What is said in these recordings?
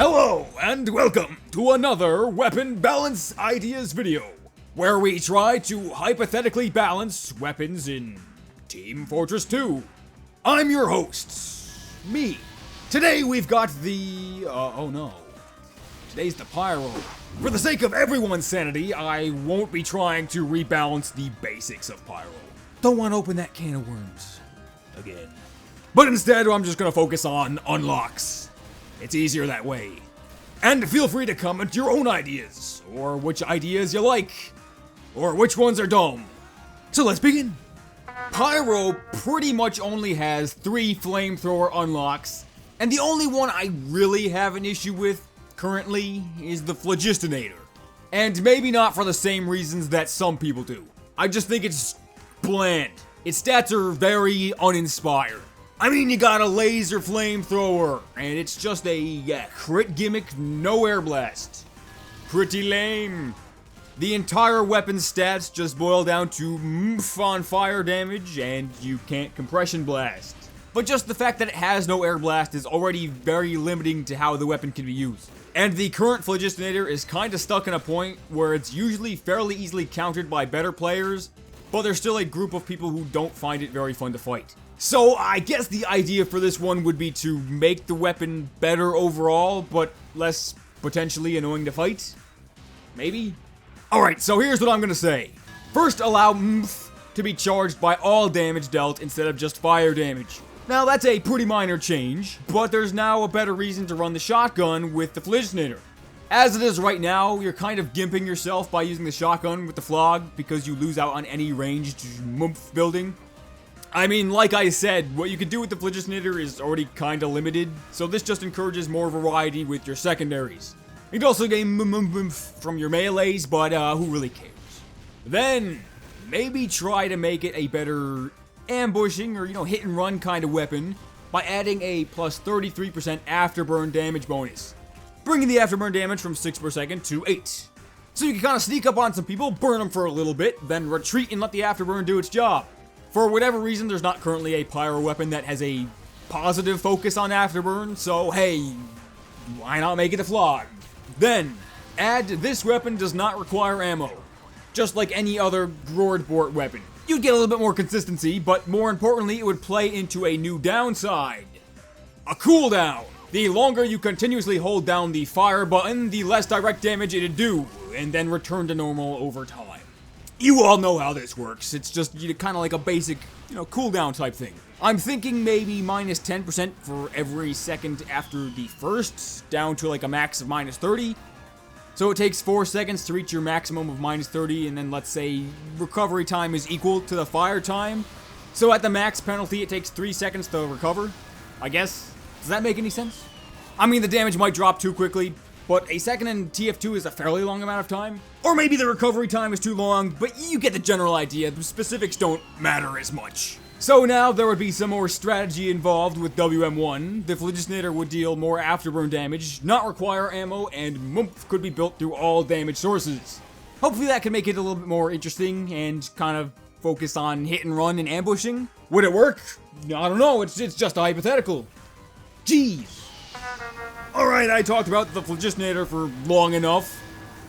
Hello and welcome to another Weapon Balance Ideas video, where we try to hypothetically balance weapons in Team Fortress 2. I'm your host, me. Today we've got the, today's the Pyro. For the sake of everyone's sanity, I won't be trying to rebalance the basics of Pyro. Don't want to open that can of worms again. But instead, I'm just gonna focus on unlocks. It's easier that way. And feel free to comment your own ideas, or which ideas you like, or which ones are dumb. So let's begin. Pyro pretty much only has 3 flamethrower unlocks, and the only one I really have an issue with currently is the Phlogistinator. And maybe not for the same reasons that some people do. I just think it's bland. Its stats are very uninspired. I mean, you got a laser flamethrower, and it's just a crit gimmick, no air blast. Pretty lame. The entire weapon stats just boil down to on fire damage, and you can't compression blast. But just the fact that it has no air blast is already very limiting to how the weapon can be used. And the current Phlogistinator is kinda stuck in a point where it's usually fairly easily countered by better players, but there's still a group of people who don't find it very fun to fight. So I guess the idea for this one would be to make the weapon better overall, but less potentially annoying to fight? Maybe? Alright, so here's what I'm gonna say. First, allow to be charged by all damage dealt instead of just fire damage. Now that's a pretty minor change, but there's now a better reason to run the shotgun with the Phlogistinator. As it is right now, you're kind of gimping yourself by using the shotgun with the Phlog because you lose out on any ranged building. I mean, like I said, what you can do with the Phlogistinator is already kinda limited, so this just encourages more variety with your secondaries. You can also gain from your melees, but who really cares? Then, maybe try to make it a better ambushing or, hit and run kind of weapon by adding a plus 33% afterburn damage bonus, bringing the afterburn damage from 6 per second to 8. So you can kind of sneak up on some people, burn them for a little bit, then retreat and let the afterburn do its job. For whatever reason, there's not currently a pyro weapon that has a positive focus on afterburn, so hey, why not make it a Phlog? Then, add this weapon does not require ammo, just like any other Groordbort weapon. You'd get a little bit more consistency, but more importantly, it would play into a new downside. A cooldown. The longer you continuously hold down the fire button, the less direct damage it'd do, and then return to normal over time. You all know how this works. It's just kind of like a basic, cooldown type thing. I'm thinking maybe minus 10% for every second after the first, down to like a max of minus 30. So it takes 4 seconds to reach your maximum of minus 30, and then let's say recovery time is equal to the fire time. So at the max penalty, it takes 3 seconds to recover, I guess. Does that make any sense? I mean, the damage might drop too quickly, but a second in TF2 is a fairly long amount of time. Or maybe the recovery time is too long, but you get the general idea. The specifics don't matter as much. So now there would be some more strategy involved with WM1. The Phlogistinator would deal more afterburn damage, not require ammo, and Mumph could be built through all damage sources. Hopefully that can make it a little bit more interesting and kind of focus on hit and run and ambushing. Would it work? I don't know, it's just a hypothetical. Jeez. Alright, I talked about the Phlogistinator for long enough.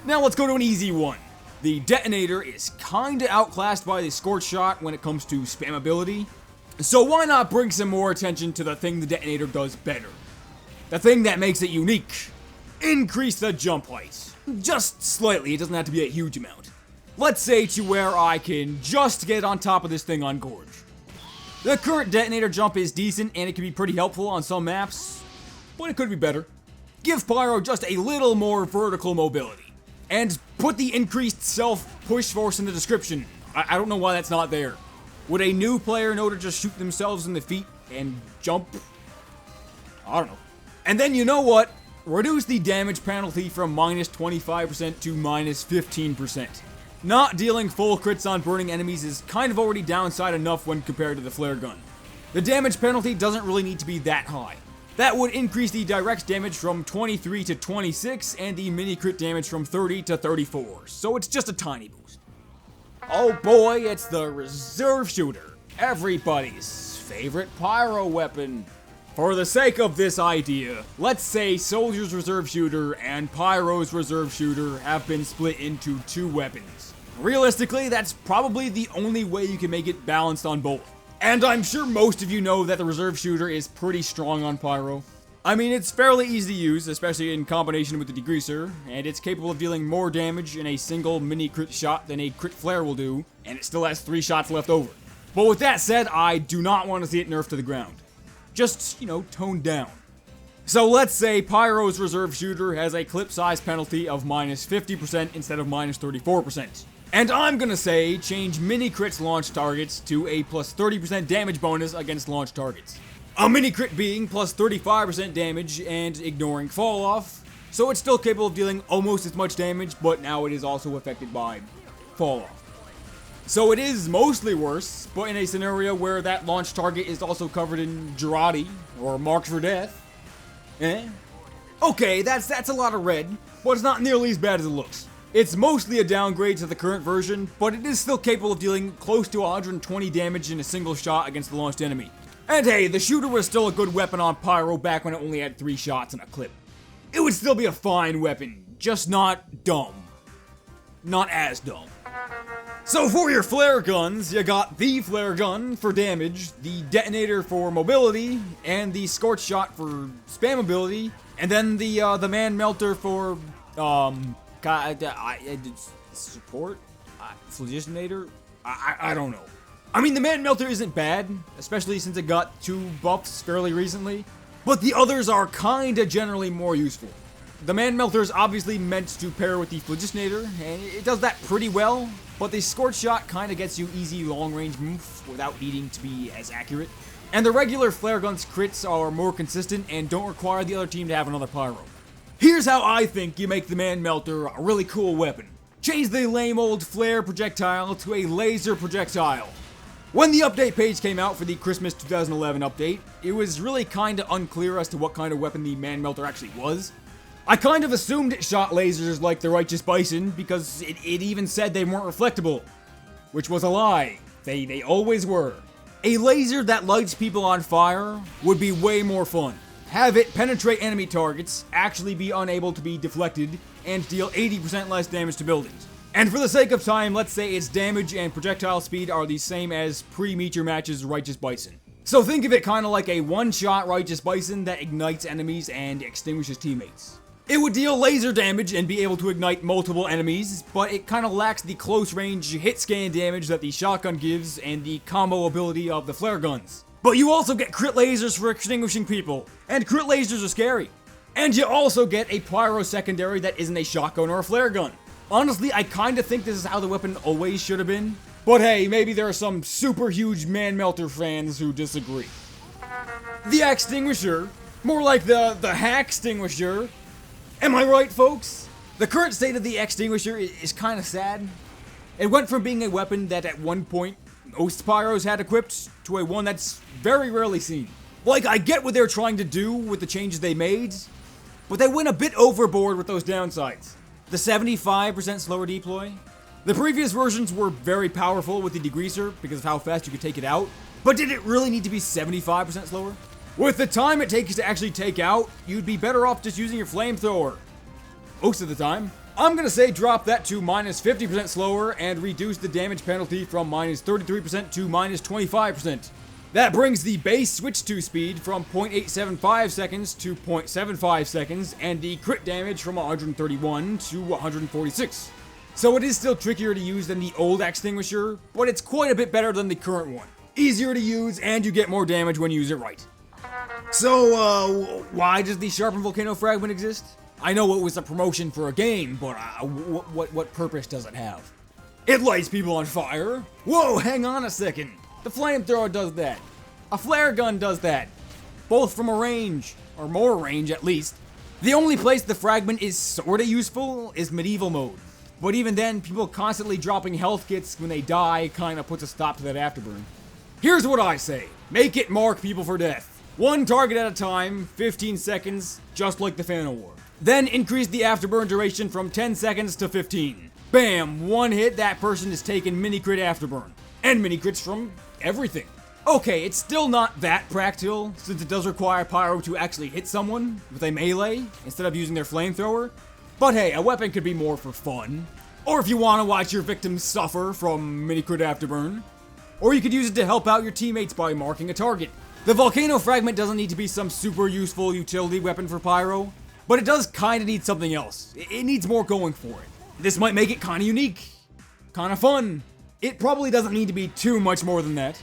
Now let's go to an easy one. The Detonator is kinda outclassed by the Scorch Shot when it comes to spammability. So why not bring some more attention to the thing the Detonator does better? The thing that makes it unique. Increase the jump height. Just slightly, it doesn't have to be a huge amount. Let's say to where I can just get on top of this thing on Gorge. The current Detonator jump is decent and it can be pretty helpful on some maps, but it could be better. Give Pyro just a little more vertical mobility. And put the increased self-push force in the description. I don't know why that's not there. Would a new player know to just shoot themselves in the feet and jump? I don't know. And then you know what? Reduce the damage penalty from minus 25% to minus 15%. Not dealing full crits on burning enemies is kind of already downside enough when compared to the flare gun. The damage penalty doesn't really need to be that high. That would increase the direct damage from 23 to 26 and the mini crit damage from 30 to 34, so it's just a tiny boost. Oh boy, it's the reserve shooter, everybody's favorite pyro weapon. For the sake of this idea, let's say Soldier's reserve shooter and Pyro's reserve shooter have been split into two weapons. Realistically, that's probably the only way you can make it balanced on both. And I'm sure most of you know that the reserve shooter is pretty strong on Pyro. I mean, it's fairly easy to use, especially in combination with the Degreaser, and it's capable of dealing more damage in a single mini crit shot than a crit flare will do, and it still has 3 shots left over. But with that said, I do not want to see it nerfed to the ground. Just, toned down. So let's say Pyro's reserve shooter has a clip size penalty of minus 50% instead of minus 34%. And I'm gonna say change mini crits launch targets to a plus 30% damage bonus against launch targets. A mini crit being plus 35% damage and ignoring fall off, so it's still capable of dealing almost as much damage, but now it is also affected by fall off. So it is mostly worse, but in a scenario where that launch target is also covered in Girardi, or marked for death. Okay, that's a lot of red, but it's not nearly as bad as it looks. It's mostly a downgrade to the current version, but it is still capable of dealing close to 120 damage in a single shot against the launched enemy. And hey, the shooter was still a good weapon on Pyro back when it only had 3 shots in a clip. It would still be a fine weapon, just not dumb. Not as dumb. So for your flare guns, you got the flare gun for damage, the detonator for mobility, and the scorch shot for spammability, and then the Manmelter for support, Phlogistinator. I don't know. I mean, the Manmelter isn't bad, especially since it got 2 buffs fairly recently, but the others are kinda generally more useful. The Manmelter is obviously meant to pair with the Phlogistinator, and it does that pretty well, but the Scorch Shot kinda gets you easy long-range moves without needing to be as accurate. And the regular Flare Gun's crits are more consistent and don't require the other team to have another Pyro. Here's how I think you make the Manmelter a really cool weapon. Change the lame old flare projectile to a laser projectile. When the update page came out for the Christmas 2011 update, it was really kinda unclear as to what kind of weapon the Manmelter actually was. I kind of assumed it shot lasers like the Righteous Bison because it even said they weren't reflectable. Which was a lie. They always were. A laser that lights people on fire would be way more fun. Have it penetrate enemy targets, actually be unable to be deflected, and deal 80% less damage to buildings. And for the sake of time, let's say its damage and projectile speed are the same as pre-Meteor Match's Righteous Bison. So think of it kinda like a one-shot Righteous Bison that ignites enemies and extinguishes teammates. It would deal laser damage and be able to ignite multiple enemies, but it kinda lacks the close-range hit scan damage that the shotgun gives and the combo ability of the flare guns. But you also get crit lasers for extinguishing people, and crit lasers are scary. And you also get a Pyro secondary that isn't a shotgun or a flare gun. Honestly, I kinda think this is how the weapon always should have been. But hey, maybe there are some super huge Manmelter fans who disagree. The Axtinguisher, more like the Hacktinguisher. Am I right, folks? The current state of the Axtinguisher is kinda sad. It went from being a weapon that at one point most Pyros had equipped to a one that's very rarely seen. Like, I get what they're trying to do with the changes they made, but they went a bit overboard with those downsides. The 75% slower deploy. The previous versions were very powerful with the Degreaser because of how fast you could take it out, but did it really need to be 75% slower? With the time it takes to actually take out, you'd be better off just using your flamethrower. Most of the time. I'm gonna say drop that to minus 50% slower and reduce the damage penalty from minus 33% to minus 25%. That brings the base switch to speed from 0.875 seconds to 0.75 seconds and the crit damage from 131 to 146. So it is still trickier to use than the old Axtinguisher, but it's quite a bit better than the current one. Easier to use and you get more damage when you use it right. So, why does the Sharpened Volcano Fragment exist? I know it was a promotion for a game, but what purpose does it have? It lights people on fire. Whoa, hang on a second. The flamethrower does that. A flare gun does that. Both from a range, or more range at least. The only place the fragment is sorta useful is medieval mode. But even then, people constantly dropping health kits when they die kinda puts a stop to that afterburn. Here's what I say. Make it mark people for death. One target at a time, 15 seconds, just like the Phantom War. Then increase the afterburn duration from 10 seconds to 15. Bam, one hit, that person is taking mini crit afterburn. And mini crits from everything. Okay, it's still not that practical, since it does require Pyro to actually hit someone with a melee instead of using their flamethrower. But hey, a weapon could be more for fun. Or if you want to watch your victims suffer from mini-crit afterburn. Or you could use it to help out your teammates by marking a target. The Volcano Fragment doesn't need to be some super useful utility weapon for Pyro, but it does kinda need something else. It needs more going for it. This might make it kinda unique, kinda fun. It probably doesn't need to be too much more than that.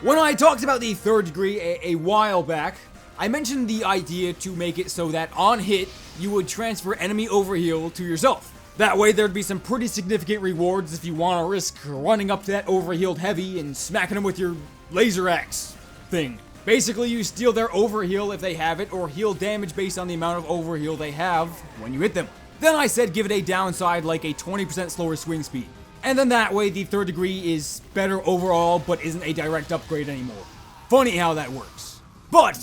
When I talked about the third degree a while back, I mentioned the idea to make it so that on hit, you would transfer enemy overheal to yourself. That way there'd be some pretty significant rewards if you want to risk running up to that overhealed heavy and smacking them with your laser axe thing. Basically, you steal their overheal if they have it, or heal damage based on the amount of overheal they have when you hit them. Then I said give it a downside like a 20% slower swing speed. And then that way the third degree is better overall, but isn't a direct upgrade anymore. Funny how that works. But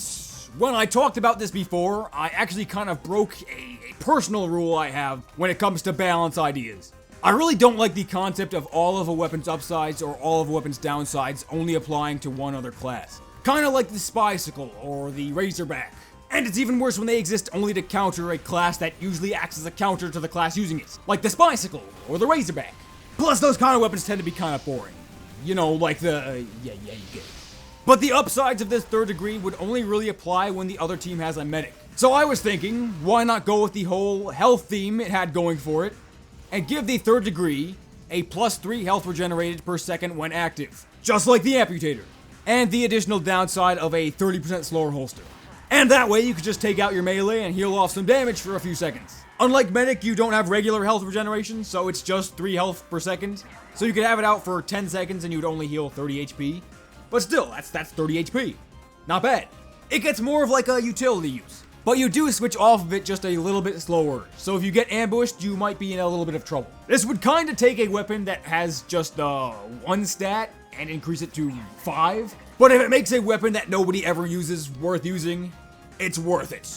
when I talked about this before, I actually kind of broke a personal rule I have when it comes to balance ideas. I really don't like the concept of all of a weapon's upsides or all of a weapon's downsides only applying to one other class. Kinda like the Spycicle or the Razorback. And it's even worse when they exist only to counter a class that usually acts as a counter to the class using it, like the Spycicle or the Razorback. Plus, those kind of weapons tend to be kind of boring. You know, like the... yeah, you get it. But the upsides of this third degree would only really apply when the other team has a medic. So I was thinking, why not go with the whole health theme it had going for it, and give the third degree a +3 health regenerated per second when active, just like the Amputator, and the additional downside of a 30% slower holster. And that way you could just take out your melee and heal off some damage for a few seconds. Unlike Medic, you don't have regular health regeneration, so it's just 3 health per second. So you could have it out for 10 seconds and you'd only heal 30 HP. But still, that's 30 HP. Not bad. It gets more of like a utility use. But you do switch off of it just a little bit slower, so if you get ambushed, you might be in a little bit of trouble. This would kinda take a weapon that has just 1 stat and increase it to 5. But if it makes a weapon that nobody ever uses worth using, it's worth it.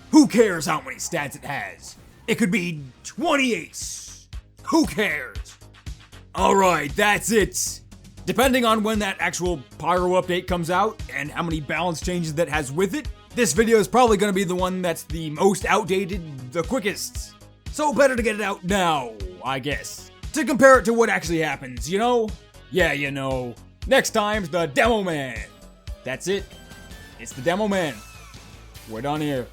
Who cares how many stats it has? It could be 28. Who cares? Alright, that's it. Depending on when that actual Pyro update comes out and how many balance changes that has with it, this video is probably going to be the one that's the most outdated, the quickest. So better to get it out now, I guess. To compare it to what actually happens, you know? Yeah, you know. Next time's the Demo Man. That's it. It's the Demo Man. We're done here.